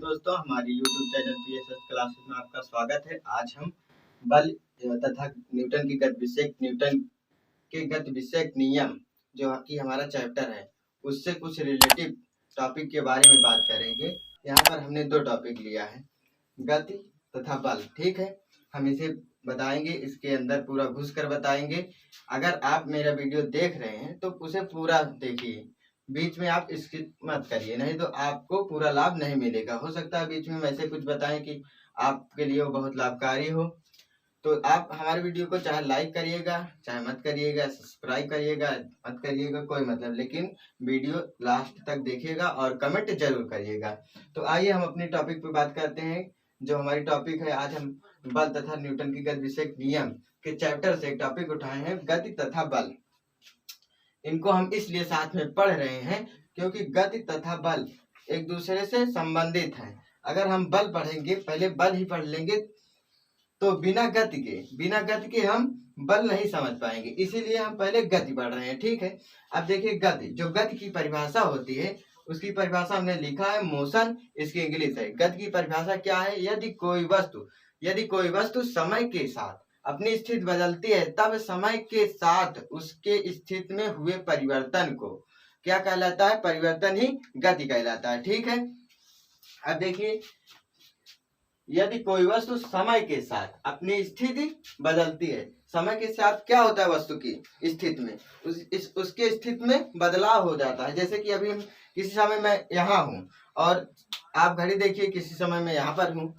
दोस्तों, हमारी YouTube channel PSS classes में आपका स्वागत है। आज हम बल तथा न्यूटन के गति विषयक नियम जो कि हमारा चैप्टर है उससे कुछ रिलेटिव टॉपिक के बारे में बात करेंगे। यहाँ पर हमने दो टॉपिक लिया है, गति तथा बल। ठीक है, हम इसे बताएंगे, इसके अंदर पूरा घुस कर बताएंगे। अगर आप मेरा वीडियो देख रहे हैं तो उसे पूरा देखिए, बीच में आप स्किप मत करिए, नहीं तो आपको पूरा लाभ नहीं मिलेगा। हो सकता है बीच में वैसे कुछ बताएं कि आपके लिए वो बहुत लाभकारी हो। तो आप हमारे वीडियो को चाहे लाइक करिएगा चाहे मत करिएगा, सब्सक्राइब करिएगा मत करिएगा, कोई मतलब, लेकिन वीडियो लास्ट तक देखिएगा और कमेंट जरूर करिएगा। तो आइए हम अपने टॉपिक पे बात करते हैं। जो हमारी टॉपिक है, आज हम बल तथा न्यूटन की गति विषयक नियम के चैप्टर से एक टॉपिक उठाए हैं, गति तथा बल। इनको हम इसलिए साथ में पढ़ रहे हैं क्योंकि गति तथा बल एक दूसरे से संबंधित हैं। अगर हम बल पढ़ेंगे, पहले बल ही पढ़ लेंगे, तो बिना गति के हम बल नहीं समझ पाएंगे, इसीलिए हम पहले गति पढ़ रहे हैं। ठीक है, अब देखिए गति, जो गति की परिभाषा होती है उसकी परिभाषा हमने लिखा है मोशन, इसकी इंग्लिश है। गति की परिभाषा क्या है? यदि कोई वस्तु समय के साथ अपनी स्थिति बदलती है, तब समय के साथ उसके स्थिति में हुए परिवर्तन को क्या कहलाता है? परिवर्तन ही गति कहलाता है। ठीक है, अब देखिए, यदि कोई वस्तु समय के साथ अपनी स्थिति बदलती है, समय के साथ क्या होता है? वस्तु की स्थिति में उसके स्थिति में बदलाव हो जाता है। जैसे कि अभी किसी समय मैं यहाँ हूँ और आप घड़ी देखिए, किसी समय मैं यहाँ पर हूँ,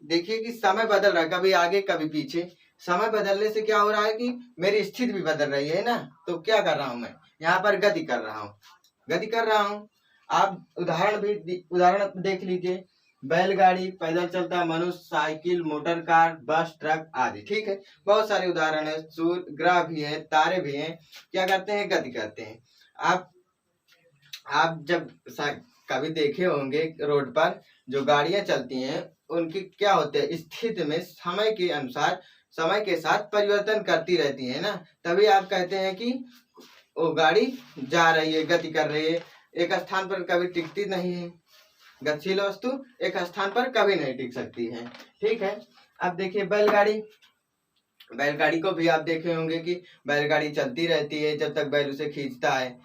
देखिए कि समय बदल रहा है, कभी आगे कभी पीछे। समय बदलने से क्या हो रहा है कि मेरी स्थिति भी बदल रही है ना। तो क्या कर रहा हूँ मैं? यहाँ पर गति कर रहा हूँ। आप उदाहरण देख लीजिए, बैलगाड़ी, पैदल चलता मनुष्य, साइकिल, मोटर कार, बस, ट्रक आदि। ठीक है, बहुत सारे उदाहरण है। सूर्य, ग्रह भी है, तारे भी हैं, क्या करते हैं? गति करते हैं। आप जब कभी देखे होंगे रोड पर जो गाड़ियां चलती हैं, उनकी क्या होते हैं? स्थिति में समय के अनुसार, समय के साथ परिवर्तन करती रहती है ना। तभी आप कहते हैं कि वो गाड़ी जा रही है, गति कर रही है, एक स्थान पर कभी टिकती नहीं है। गतिशील वस्तु एक स्थान पर कभी नहीं टिक सकती है। ठीक है, अब देखिए बैलगाड़ी को भी आप देखे होंगे कि बैलगाड़ी चलती रहती है जब तक बैल उसे खींचता है।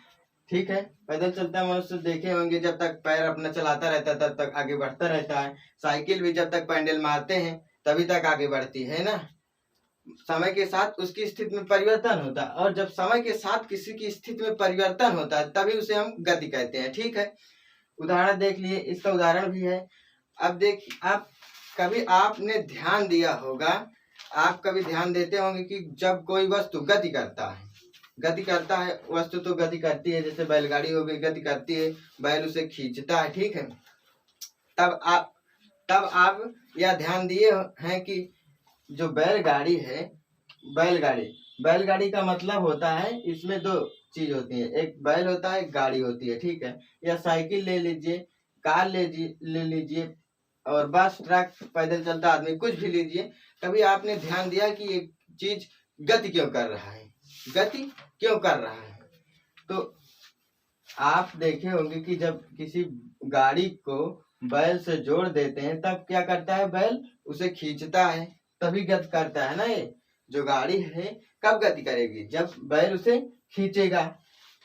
ठीक है, पैदल चलता मनुष्य देखे होंगे, जब तक पैर अपना चलाता रहता है तब तक आगे बढ़ता रहता है। साइकिल भी जब तक पैडल मारते हैं तभी तक आगे बढ़ती है ना। समय के साथ उसकी स्थिति में परिवर्तन होता है, और जब समय के साथ किसी की स्थिति में परिवर्तन होता है तभी उसे हम गति कहते हैं। ठीक है, उदाहरण देख लिए, इसका उदाहरण भी है। अब आपने ध्यान दिया होगा, आप कभी ध्यान देते होंगे कि जब कोई वस्तु गति करता है, वस्तु तो गति करती है, जैसे बैलगाड़ी हो गई, गति करती है, बैल उसे खींचता है। ठीक है, तब आप यह ध्यान दिए हैं कि जो बैलगाड़ी है, बैलगाड़ी का मतलब होता है, इसमें दो चीज होती है, एक बैल होता है, एक गाड़ी होती है। ठीक है, या साइकिल ले लीजिए, कार ले लीजिए, और बस, ट्रक, पैदल चलता आदमी, कुछ भी लीजिए। कभी आपने ध्यान दिया कि एक चीज गति क्यों कर रहा है? तो आप देखे होंगे कि जब किसी गाड़ी को बैल से जोड़ देते हैं तब क्या करता है? बैल उसे खींचता है, तभी गति करता है ना। ये जो गाड़ी है कब गति करेगी? जब बैल उसे खींचेगा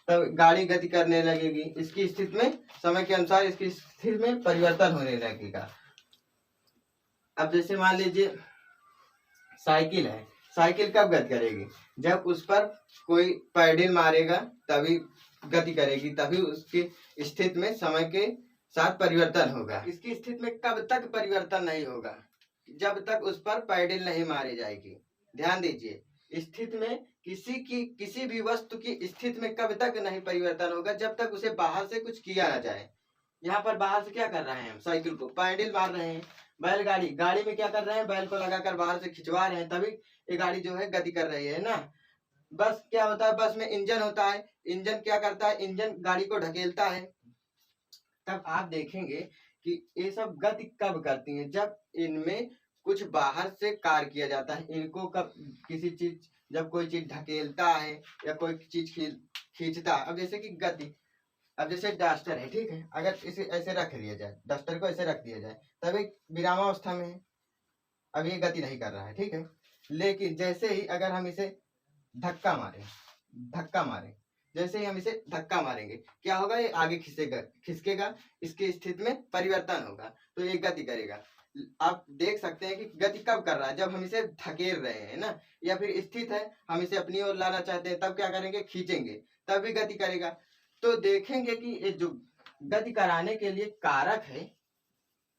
तब गाड़ी गति करने लगेगी। इसकी स्थिति में, समय के अनुसार इसकी स्थिति में परिवर्तन होने लगेगा। अब जैसे मान लीजिए साइकिल है, साइकिल कब गति करेगी? जब उस पर कोई पैडल मारेगा तभी गति करेगी, तभी उसकी स्थिति में समय के साथ परिवर्तन होगा। इसकी स्थिति में कब तक परिवर्तन नहीं होगा? जब तक उस पर पैडल नहीं मारी जाएगी। ध्यान दीजिए, स्थिति में किसी भी वस्तु की स्थिति में कब तक नहीं परिवर्तन होगा? जब तक उसे बाहर से कुछ किया ना जाए। यहाँ पर बाहर से क्या कर रहे हैं? हम साइकिल को पैडल मार रहे हैं। गाड़ी में क्या कर रहे हैं? बैल को लगाकर बाहर से खिंचवा रहे हैं, तभी ये गाड़ी जो है गति कर रही है ना। बस क्या होता है? बस में इंजन होता है, इंजन क्या करता है? इंजन गाड़ी को ढकेलता है। तब आप देखेंगे कि ये सब गति कब करती हैं? जब इनमें कुछ बाहर से कार्य किया जाता है। इनको कब जब कोई चीज ढकेलता है या कोई चीज खींचता है। अब जैसे कि गति, अब जैसे डस्टर है, ठीक है, अगर इसे ऐसे रख दिया जाए, डस्टर को ऐसे रख दिया जाए, तब एक विरामावस्था में है, अब ये गति नहीं कर रहा है, ठीक है। लेकिन जैसे ही अगर हम इसे धक्का मारें, धक्का मारें, जैसे ही हम इसे धक्का मारेंगे क्या होगा, ये आगे खिसकेगा, खिसकेगा, इसकी स्थिति में परिवर्तन होगा, तो ये गति करेगा। आप देख सकते हैं कि गति कब कर रहा है, जब हम इसे धकेल रहे हैं ना, या फिर स्थित है, हम इसे अपनी ओर लाना चाहते हैं, तब क्या करेंगे, खींचेंगे, तब भी गति करेगा। तो देखेंगे कि ये जो गति कराने के लिए कारक है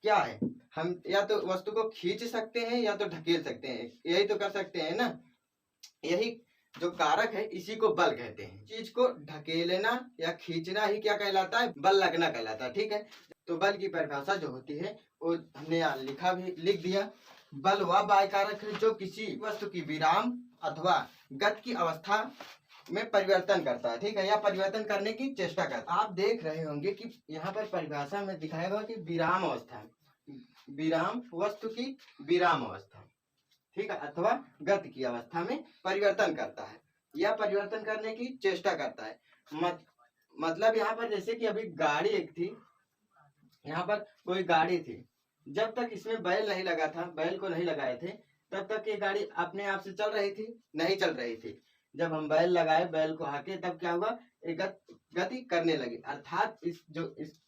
क्या है, हम या तो वस्तु को खींच सकते हैं या तो ढकेल सकते हैं, यही तो कर सकते हैं ना। यही जो कारक है इसी को बल कहते हैं। चीज को ढकेलना या खींचना ही क्या कहलाता है, बल लगना कहलाता है, ठीक है। तो बल की परिभाषा जो होती है वो हमने यहाँ लिखा भी, लिख दिया। बल वह बाह्य कारक है जो किसी वस्तु की विराम अथवा गति की अवस्था में परिवर्तन करता है, ठीक है, या परिवर्तन करने की चेष्टा करता है। आप देख रहे होंगे कि यहाँ पर परिभाषा में दिखाएगा कि विराम अवस्था, विराम वस्तु की विराम अवस्था, ठीक है, अथवा गति की अवस्था में परिवर्तन करता है या परिवर्तन करने की चेष्टा करता है। मतलब यहाँ पर जैसे कि अभी गाड़ी एक थी, यहाँ पर कोई गाड़ी थी, जब तक इसमें बैल नहीं लगा था, बैल को नहीं लगाए थे, तब तक ये गाड़ी अपने आप से चल रही थी, नहीं चल रही थी। जब हम बैल लगाए, बैल को हाके, तब क्या हुआ, एक गति करने लगी, अर्थात इस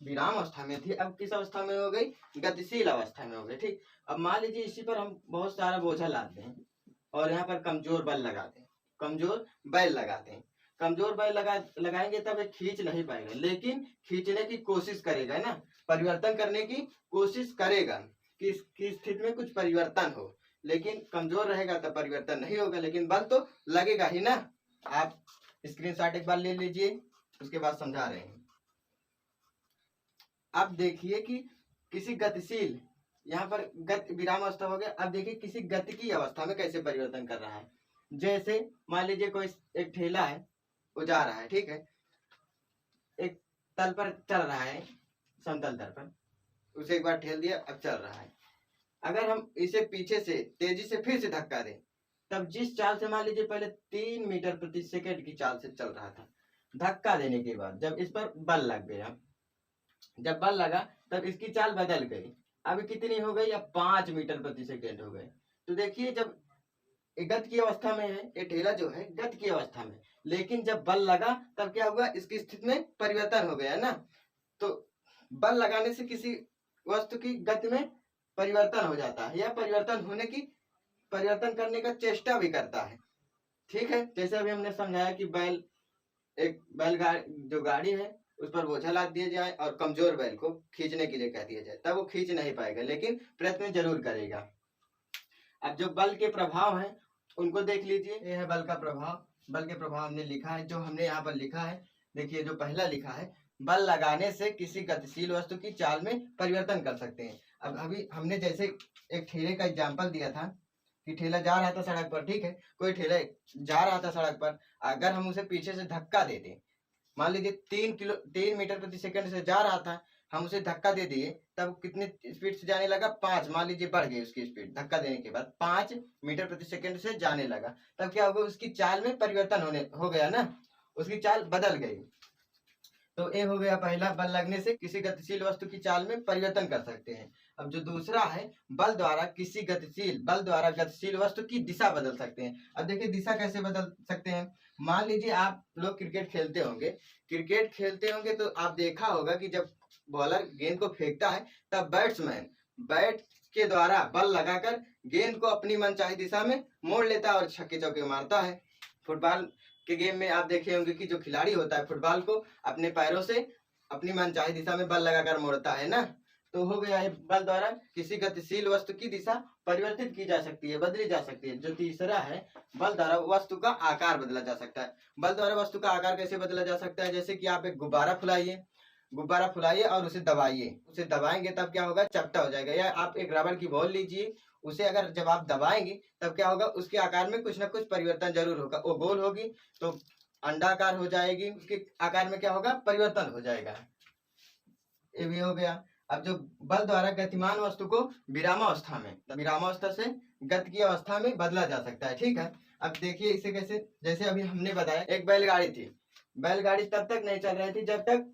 विराम अवस्था में थी, अब किस अवस्था में हो गई, गतिशील अवस्था में हो गई, ठीक। अब मान लीजिए इसी पर हम बहुत सारा बोझा लाते हैं और यहाँ पर कमजोर बल लगाते हैं, कमजोर बैल लगाते हैं, कमजोर बैल लगाएंगे तब ये खींच नहीं पाएगा, लेकिन खींचने की कोशिश करेगा ना, परिवर्तन करने की कोशिश करेगा कि इसकी स्थिति में कुछ परिवर्तन हो, लेकिन कमजोर रहेगा तो परिवर्तन नहीं होगा, लेकिन बल तो लगेगा ही ना। आप स्क्रीनशॉट एक बार ले लीजिए, उसके बाद समझा रहे हैं। अब देखिए कि किसी गतिशील, यहाँ पर गति विराम अवस्था हो गया, अब देखिए किसी गति की अवस्था में कैसे परिवर्तन कर रहा है। जैसे मान लीजिए कोई एक ठेला है, वो जा रहा है, ठीक है, एक तल पर चल रहा है, समतल तल पर, उसे एक बार ठेल दिया, अब चल रहा है। अगर हम इसे पीछे से तेजी से फिर से धक्का दें, तब जिस चाल से मान लीजिए पहले 3 मीटर प्रति सेकंड की चाल से चल रहा था, धक्का देने के बाद जब इस पर बल लग गया, जब बल लगा तब इसकी चाल बदल गई, अब कितनी हो गई, अब 5 मीटर प्रति सेकंड हो गए। तो देखिए जब गति की अवस्था में है, ये ठेला जो है गति की अवस्था में, लेकिन जब बल लगा तब क्या हुआ, इसकी स्थिति में परिवर्तन हो गया ना। तो बल लगाने से किसी वस्तु की गति में परिवर्तन हो जाता है, या परिवर्तन करने का चेष्टा भी करता है, ठीक है। जैसे अभी हमने समझाया कि जो गाड़ी है उस पर बोझा लाद दिया जाए और कमजोर बैल को खींचने के लिए कह दिया जाए, तब वो खींच नहीं पाएगा, लेकिन प्रयत्न जरूर करेगा। अब जो बल के प्रभाव हैं उनको देख लीजिए, ये है बल का प्रभाव। बल के प्रभाव हमने लिखा है, जो हमने यहाँ पर लिखा है, देखिए जो पहला लिखा है, बल लगाने से किसी गतिशील वस्तु की चाल में परिवर्तन कर सकते हैं। अब अभी हमने जैसे एक ठेले का एग्जाम्पल दिया था कि ठेला जा रहा था सड़क पर, ठीक है, कोई ठेला जा रहा था सड़क पर, अगर हम उसे पीछे से धक्का दे दें, मान लीजिए 3 मीटर प्रति सेकंड से जा रहा था, हम उसे धक्का दे दिए, तब कितने स्पीड से जाने लगा, 5, मान लीजिए बढ़ गई उसकी स्पीड, धक्का देने के बाद 5 मीटर प्रति सेकंड से जाने लगा, तब क्या होगा, उसकी चाल में परिवर्तन हो गया ना, उसकी चाल बदल गई। तो ये हो गया पहला, बल लगने से किसी गतिशील वस्तु की चाल में परिवर्तन कर सकते हैं। अब जो दूसरा है, बल द्वारा गतिशील वस्तु की दिशा बदल सकते हैं। अब देखिए दिशा कैसे बदल सकते हैं। मान लीजिए आप लोग क्रिकेट खेलते होंगे तो आप देखा होगा कि जब बॉलर गेंद को फेंकता है तब बैट्समैन बैट के द्वारा बल लगाकर गेंद को अपनी मनचाही दिशा में मोड़ लेता है और छक्के चौके मारता है। फुटबॉल के गेम में आप देखे होंगे कि जो खिलाड़ी होता है फुटबॉल को अपने पैरों से अपनी मनचाही दिशा में बल लगाकर मोड़ता है ना। तो हो गया है, बल द्वारा किसी गतिशील वस्तु की दिशा परिवर्तित की जा सकती है, बदली जा सकती है। जो तीसरा है, बल द्वारा वस्तु का आकार बदला जा सकता है। बल द्वारा वस्तु का आकार कैसे बदला जा सकता है, जैसे कि आप एक गुब्बारा फुलाइए और उसे दबाएंगे तब क्या होगा, चपटा हो जाएगा। या आप एक रबड़ की बॉल लीजिए, उसे अगर जब आप दबाएंगे तब क्या होगा, उसके आकार में कुछ ना कुछ परिवर्तन जरूर होगा। वो गोल होगी तो अंडाकार हो जाएगी, उसके आकार में क्या होगा, परिवर्तन हो जाएगा। ये भी हो गया। अब जो बल द्वारा गतिमान वस्तु को विरामावस्था से गति की अवस्था में बदला जा सकता है, ठीक है। अब देखिए इसे कैसे, जैसे अभी हमने बताया एक बैलगाड़ी थी, बैलगाड़ी तब तक नहीं चल रही थी जब तक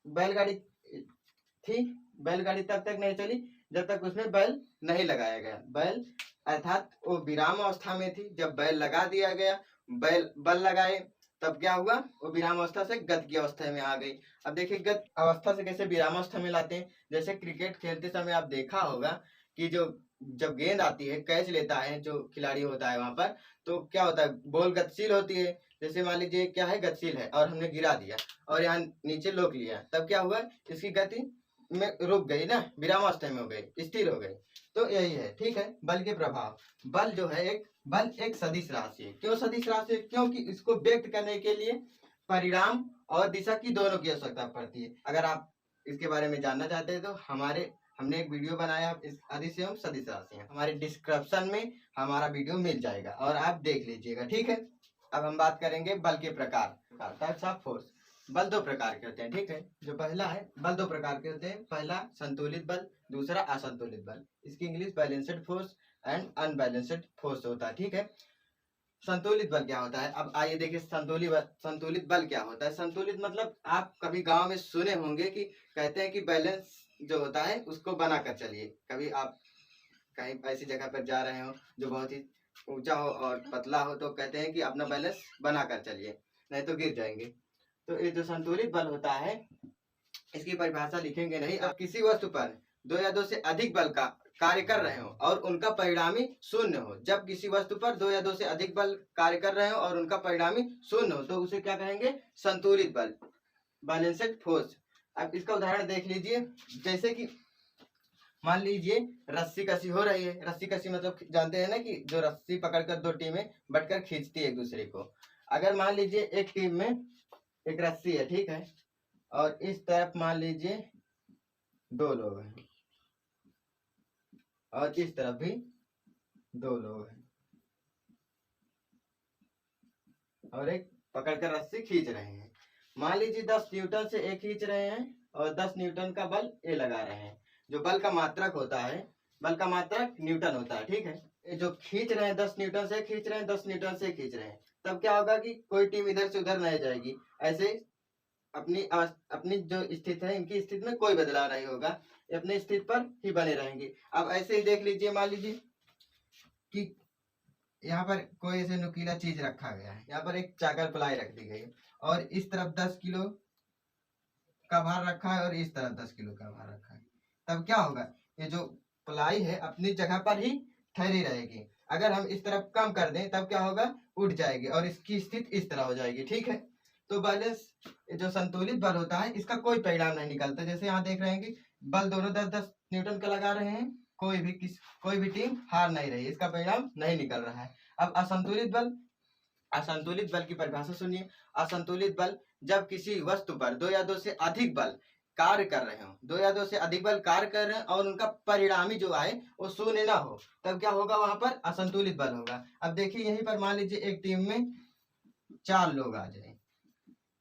बैलगाड़ी थी, बैलगाड़ी तब तक नहीं चली जब तक उसमें बैल नहीं लगाया गया। बैल अर्थात वो विराम अवस्था में थी। जब बैल लगा दिया गया, बैल बल लगाए, तब क्या हुआ, वो विराम अवस्था से गत की अवस्था में आ गई। अब देखिए गत अवस्था से कैसे विराम अवस्था में लाते हैं। जैसे क्रिकेट खेलते समय आप देखा होगा कि जो जब गेंद आती है, कैच लेता है जो खिलाड़ी होता है वहां पर, तो क्या होता है, बॉल गतिशील होती है। जैसे मान लीजिए क्या है, गतिशील है और हमने गिरा दिया और यहाँ नीचे रोक लिया, तब क्या हुआ, इसकी गति में रुक गई ना, विरामावस्था में हो गई, स्थिर हो गई। तो यही है, ठीक है। बल के प्रभाव, बल जो है बल एक सदिश राशि है। क्यों सदिश राशि है? क्योंकि इसको व्यक्त करने के लिए परिणाम और दिशा की दोनों की आवश्यकता पड़ती है। अगर आप इसके बारे में जानना चाहते हैं तो हमने एक वीडियो बनाया इस अदिश एवं सदिश राशि है, हमारे डिस्क्रिप्शन में हमारा वीडियो मिल जाएगा और आप देख लीजिएगा, ठीक है। अब हम बात करेंगे बल के प्रकार, टाइप्स ऑफ फोर्स। बल दो प्रकार के होते हैं, ठीक है। जो पहला है, बल दो प्रकार के होते हैं। पहला संतुलित बल, दूसरा असंतुलित बल। इसकी English balanced force and unbalanced force होता है, ठीक है। संतुलित बल क्या होता है? अब आइए देखिए संतुलित बल क्या होता है। संतुलित मतलब आप कभी गांव में सुने होंगे कि कहते हैं कि बैलेंस जो होता है उसको बना कर चलिए। कभी आप कहीं ऐसी जगह पर जा रहे हो जो बहुत ही ऊंचा हो और पतला हो, तो कहते हैं कि अपना बैलेंस बना कर चलिए, नहीं तो गिर जाएंगे। तो ये जो संतुलित बल होता है, इसकी परिभाषा लिखेंगे नहीं। अब किसी वस्तु पर दो या दो से अधिक बल का कार्य कर रहे हो और उनका परिणामी शून्य हो। जब किसी वस्तु पर दो या दो से अधिक बल कार्य कर रहे हो और उनका परिणामी शून्य हो, तो उसे क्या कहेंगे, संतुलित बल, बैलेंस्ड फोर्स। अब इसका उदाहरण देख लीजिए। जैसे कि मान लीजिए रस्सी कसी हो रही है। रस्सी कसी मतलब जानते हैं ना कि जो रस्सी पकड़कर दो टीमें बटकर खींचती है एक दूसरे को। अगर मान लीजिए एक टीम में एक रस्सी है, ठीक है, और इस तरफ मान लीजिए दो लोग हैं और इस तरफ भी दो लोग हैं और एक पकड़कर रस्सी खींच रहे हैं। मान लीजिए 10 न्यूटन से एक खींच रहे हैं और 10 न्यूटन का बल ए लगा रहे हैं। जो बल का मात्रक होता है, बल का मात्रक न्यूटन होता है, ठीक है। ये जो खींच रहे हैं 10 न्यूटन से खींच रहे हैं, 10 न्यूटन से खींच रहे हैं, तब क्या होगा कि कोई टीम इधर से उधर नहीं जाएगी। ऐसे अपनी जो स्थिति है, इनकी स्थिति में कोई बदलाव नहीं होगा, अपनी स्थिति पर ही बने रहेंगे। अब ऐसे ही देख लीजिए, मान लीजिए कि यहाँ पर कोई ऐसे नुकीला चीज रखा गया है। यहाँ पर एक चाकर प्लाई रख दी गई है और इस तरफ 10 किलो का भार रखा है और इस तरफ 10 किलो का भार रखा है। तब क्या होगा, ये जो प्लाई है अपनी जगह पर ही ठहरी रहेगी। अगर हम इस तरफ कम कर दें तब क्या होगा, उठ जाएगी और इसकी स्थिति इस तरह हो जाएगी, ठीक है। तो बैलेंस जो संतुलित बल होता है, इसका कोई परिणाम नहीं निकलता। जैसे यहाँ देख रहे हैं कि बल दोनों 10-10 न्यूटन का लगा रहे हैं, कोई भी टीम हार नहीं रही, इसका परिणाम नहीं निकल रहा है। अब असंतुलित बल की परिभाषा सुनिए। असंतुलित बल, जब किसी वस्तु पर दो या दो से अधिक बल कार्य कर रहे हो, दो या दो से अधिक बल कार्य कर रहे हैं और उनका परिणामी जो आए वो शून्य ना हो, तब क्या होगा, वहां पर असंतुलित बल होगा। अब देखिए यहीं पर मान लीजिए एक टीम में 4 लोग आ जाए,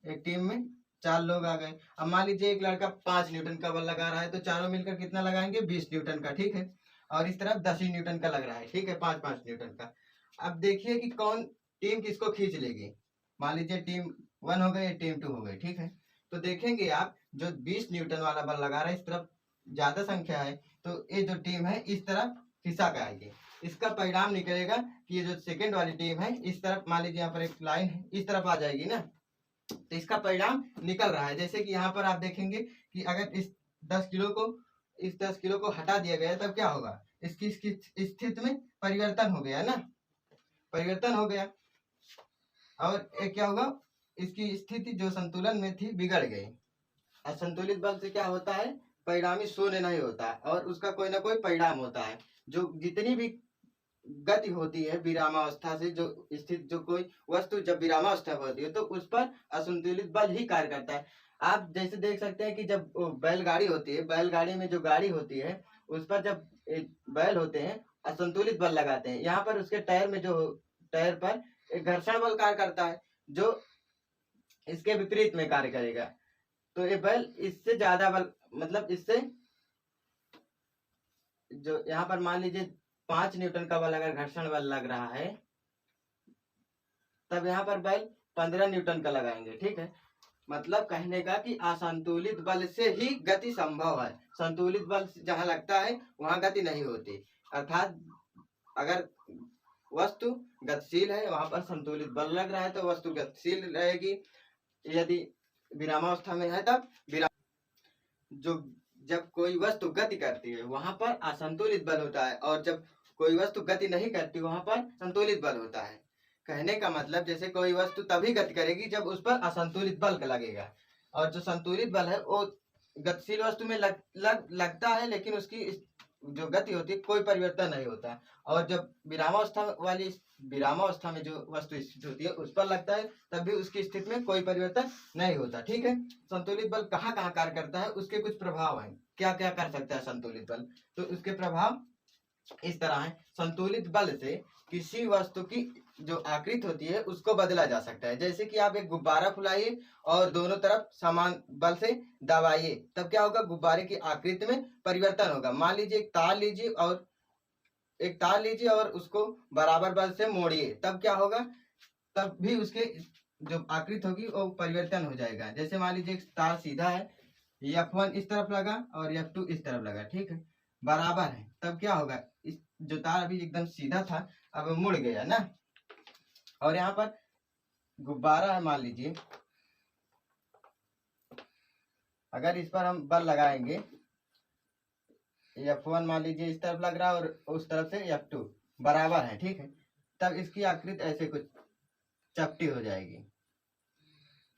एक टीम में 4 लोग आ गए। अब मान लीजिए एक लड़का 5 न्यूटन का बल लगा रहा है, तो चारों मिलकर कितना लगाएंगे, 20 न्यूटन का, ठीक है। और इस तरफ 10 ही न्यूटन का लग रहा है, ठीक है, 5-5 न्यूटन का। अब देखिए कि कौन टीम किसको खींच लेगी। मान लीजिए टीम 1 हो गई, टीम 2 हो गई, ठीक है। तो देखेंगे आप, जो 20 न्यूटन वाला बल लगा रहा है, इस तरफ ज्यादा संख्या है, तो ये जो टीम है इस तरफ खिसक आएगी। इसका परिणाम निकलेगा कि ये जो सेकंड वाली टीम है इस तरफ, मान लीजिए यहाँ पर एक लाइन है, इस तरफ आ जाएगी ना, तो इसका परिणाम निकल रहा है। जैसे कि यहाँ पर आप देखेंगे कि अगर इस 10 किलो को हटा दिया गया, तब क्या होगा, इसकी स्थिति में परिवर्तन हो गया ना, परिवर्तन हो गया। और एक क्या होगा, इसकी स्थिति जो संतुलन में थी बिगड़ गई। असंतुलित बल से क्या होता है, परिणामी शून्य नहीं होता और उसका कोई ना कोई परिणाम होता है। जो जितनी भी गति होती है विरामावस्था से, जो स्थित जो कोई वस्तु जब विरामावस्था होती है तो उस पर असंतुलित बल ही कार्य करता है। आप जैसे देख सकते हैं कि जब बैलगाड़ी होती है, बैलगाड़ी में जो गाड़ी होती है उस पर जब बैल होते हैं असंतुलित बल लगाते हैं। यहाँ पर उसके टायर पर एक घर्षण बल कार्य करता है जो इसके विपरीत में कार्य करेगा। तो ये बैल इससे ज्यादा बल, मतलब इससे जो यहाँ पर मान लीजिए 5 न्यूटन का बल अगर घर्षण बल लग रहा है, तब यहाँ पर बैल 15 न्यूटन का लगाएंगे, ठीक है। मतलब कहने का कि असंतुलित बल से ही गति संभव है। संतुलित बल जहाँ लगता है वहाँ गति नहीं होती। अर्थात अगर वस्तु गतिशील है, वहां पर संतुलित बल लग रहा है तो वस्तु गतिशील रहेगी। यदि विरामावस्था में है तब जो जब कोई वस्तु गति करती है वहां पर असंतुलित बल होता है, और जब कोई वस्तु गति नहीं करती वहां पर संतुलित बल होता है। कहने का मतलब जैसे कोई वस्तु तभी गति करेगी जब उस पर असंतुलित बल लगेगा, और जो संतुलित बल है वो गतिशील वस्तु में लगता है, लेकिन उसकी जो गति होती है कोई परिवर्तन नहीं होता। और जब विरामावस्था में जो वस्तु स्थित होती है उस पर लगता है तब भी उसकी स्थिति में कोई परिवर्तन नहीं होता। ठीक है, संतुलित बल कहाँ कहाँ कार्य करता है, उसके कुछ प्रभाव हैं। क्या क्या कर सकता है संतुलित बल, तो उसके प्रभाव इस तरह है। संतुलित बल से किसी वस्तु की जो आकृति होती है उसको बदला जा सकता है। जैसे कि आप एक गुब्बारा फुलाइए और दोनों तरफ समान बल से दबाइए, तब क्या होगा, गुब्बारे की आकृति में परिवर्तन होगा। मान लीजिए एक तार लीजिए और उसको बराबर बल से मोड़िए, तब क्या होगा, तब भी उसके जो आकृति होगी वो परिवर्तन हो जाएगा। जैसे मान लीजिए एक तार सीधा है, F1 इस तरफ लगा और F2 इस तरफ लगा, ठीक है, बराबर है, तब क्या होगा, इस जो तार अभी एकदम सीधा था अब मुड़ गया ना। और यहाँ पर गुब्बारा है, मान लीजिए अगर इस पर हम बल लगाएंगे, F1 मान लीजिए इस तरफ लग रहा है और उस तरफ से F2 बराबर है, ठीक है, तब इसकी आकृति ऐसे कुछ चपटी हो जाएगी,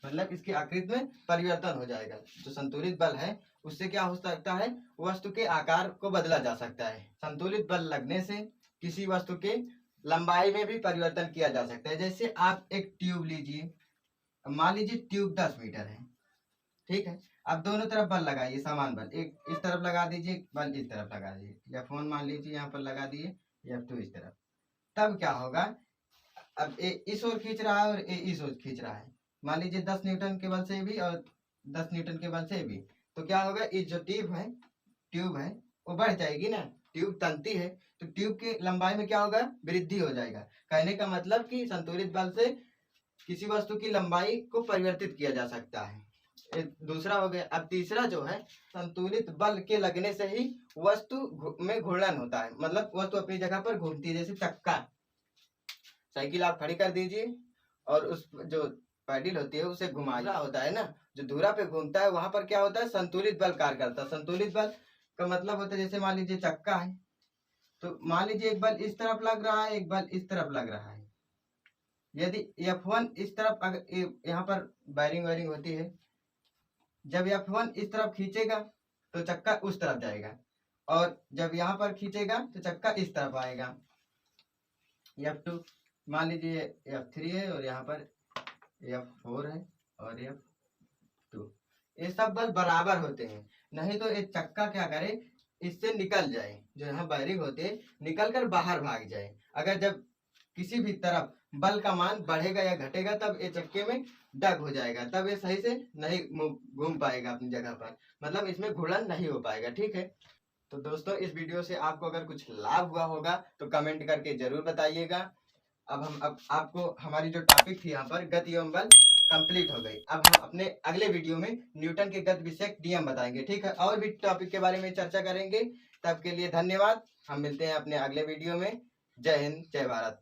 मतलब इसकी आकृति में परिवर्तन हो जाएगा। जो संतुलित बल है उससे क्या हो सकता है, वस्तु के आकार को बदला जा सकता है। संतुलित बल लगने से किसी वस्तु के लंबाई में भी परिवर्तन किया जा सकता है। जैसे आप एक ट्यूब लीजिए, मान लीजिए ट्यूब 10 मीटर है, ठीक है, अब दोनों तरफ बल लगाइए, समान बल, एक इस तरफ लगा दीजिए, बल इस तरफ लगा दीजिए, F1 मान लीजिए यहाँ पर लगा दिए, F2 इस तरफ, तब क्या होगा, अब ए इस ओर खींच रहा है और ए इस ओर खींच रहा है, मान लीजिए 10 न्यूटन के बल से भी और 10 न्यूटन के बल से भी, तो क्या होगा, ये जो ट्यूब है वो बढ़ जाएगी ना, ट्यूब तनती है तो ट्यूब की लंबाई में क्या होगा, वृद्धि हो जाएगा। कहने का मतलब कि संतुलित बल से किसी वस्तु की लंबाई को परिवर्तित किया जा सकता है। दूसरा हो गया। अब तीसरा जो है, संतुलित बल के लगने से ही वस्तु में घूर्णन होता है, मतलब वस्तु अपनी जगह पर घूमती है। जैसे चक्का, साइकिल आप खड़ी कर दीजिए और उस जो पैडल होती है उसे घुमाना होता है ना, जो धुरा पे घूमता है वहां पर क्या होता है, संतुलित बल कार्य करता है। संतुलित बल का मतलब होता है, जैसे मान लीजिए चक्का है तो मान लीजिए एक बल इस तरफ लग रहा है, एक बल इस तरफ लग रहा है। यदि F1 इस तरफ, यहाँ पर वायरिंग होती है, जब F1 इस तरफ खींचेगा तो चक्का उस तरफ जाएगा, और जब यहाँ पर खींचेगा तो चक्का इस तरफ आएगा। F2 मान लीजिए F3 है और यहाँ पर F4 है और F2, ये सब बल बराबर होते हैं। नहीं तो ये चक्का क्या करे, इससे निकल जाए, जो यहाँ वायरिंग होते हैं निकल कर बाहर भाग जाए। अगर जब किसी भी तरफ बल का मान बढ़ेगा या घटेगा तब ये चक्के में डग हो जाएगा, तब ये सही से नहीं घूम पाएगा अपनी जगह पर, मतलब इसमें घूर्णन नहीं हो पाएगा। ठीक है, तो दोस्तों इस वीडियो से आपको अगर कुछ लाभ हुआ होगा तो कमेंट करके जरूर बताइएगा। अब आपको हमारी जो टॉपिक थी यहाँ पर गति एवं बल कंप्लीट हो गई। अब हम अपने अगले वीडियो में न्यूटन के गति विषयक नियम बताएंगे, ठीक है, और भी टॉपिक के बारे में चर्चा करेंगे। तब के लिए धन्यवाद, हम मिलते हैं अपने अगले वीडियो में। जय हिंद, जय भारत।